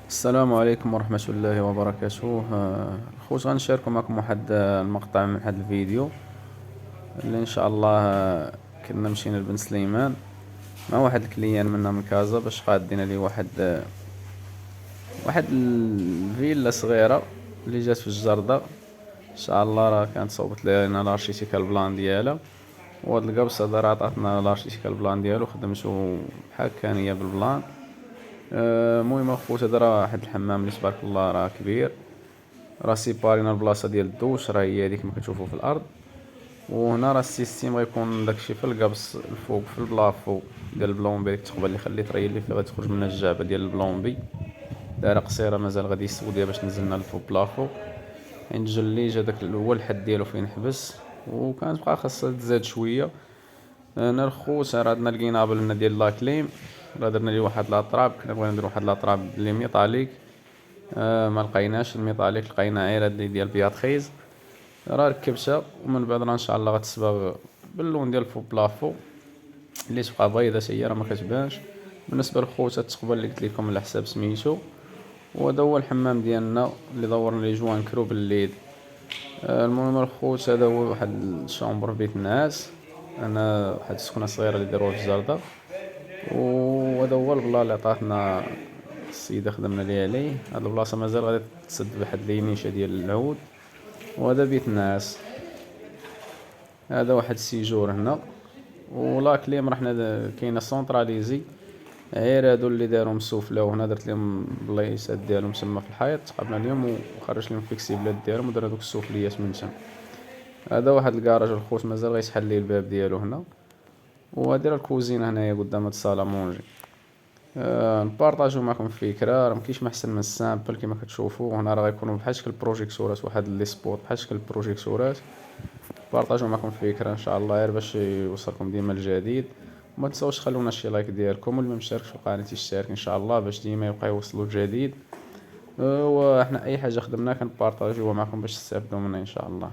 السلام عليكم ورحمة الله وبركاته. خوت غنشارك معكم واحد المقطع من هذا الفيديو اللي ان شاء الله كنا مشينا لبن سليمان مع واحد الكليان منا من كازا باش قادينا ليه واحد الفيلا صغيرة اللي جات في الجردة. ان شاء الله راه كانت صوبت لنا لارشيتيكال بلان ديالها، وهاد القبصة راه عطاتنا لارشيتيكال بلان ديالو، خدمتو بحال كان هي بالبلان. المهم اخوت، هذا راه واحد الحمام اللي تبارك الله راه كبير، راه سيبارينا البلاصه ديال الدوش، راه هي هذيك ما كتشوفو في الارض. وهنا راه السيستيم غيكون داكشي في القبص الفوق في البلافو ديال البلومبي، ديك التقبه اللي خليت راه هي اللي غادي تخرج منها الجعبه ديال البلومبي، دايره قصيره مازال غادي يسوديها باش نزلنا لفوق بلافو عند جليج. هذاك هو الحد ديالو فين حبس، وكانت بقى خاصها تزاد شويه. انا الخوت راه عندنا الكينابل لنا ديال لاكليم، راه درنا ليه واحد لاطراب، كنا بغينا ندير واحد لاطراب لي ميطاليك. ما لقيناش الميطاليك، لقينا غير هاد اللي ديال بياتريز، راه ركبتها ومن بعد راه ان شاء الله غتصبغ باللون ديال فوق بلافو اللي تبقى بيضة هي راه ما كتبانش. بالنسبه للخوت التقبه اللي قلت لكم على حساب سميتو، وهذا هو الحمام ديالنا اللي دورنا ليه جوان كرو بالليل. المهم الخوت، هذا هو واحد الشامبر في بيت الناس، انا واحد السكنه صغيره اللي داروها في الجرده. وهذا هو البلا اللي عطاتنا السيده خدمنا ليه عليه. هاد البلاصه مازال غادي تسد بواحد لينيشه ديال العود. وهذا بيت الناس، هذا واحد السيجور هنا. ولا كليم راه حنا كاينه سونطراليزي، غير هادو اللي دارهم مسوفلاو هنا، درت لهم بلايصات ديالهم تما في الحيط، تقابلنا اليوم وخرجت لهم فيكسيبلات ديالهم ودرنا دوك السفليات من تما. هذا واحد الكراج الخوت مازال غيتحل ليه الباب ديالو هنا. وهادي راه الكوزينه هنايا قدام هاد الصاله مونجي. نبارطاجيو معكم فكره، راه مكاينش ما احسن من السامبل كما كتشوفوا هنا، راه غيكونوا بحال شكل البروجيكتورات، واحد لي سبوت بحال شكل البروجيكتورات. بارطاجيو معكم الفكره ان شاء الله غير باش يوصلكم ديما الجديد. وما تنساوش خلونا شي لايك ديالكم، واللي ما مشتركش في القناه يشترك ان شاء الله باش ديما يبقى يوصلوا الجديد. وحنا اي حاجه خدمناها كنبارطاجيوها معكم باش تستافدوا منها ان شاء الله.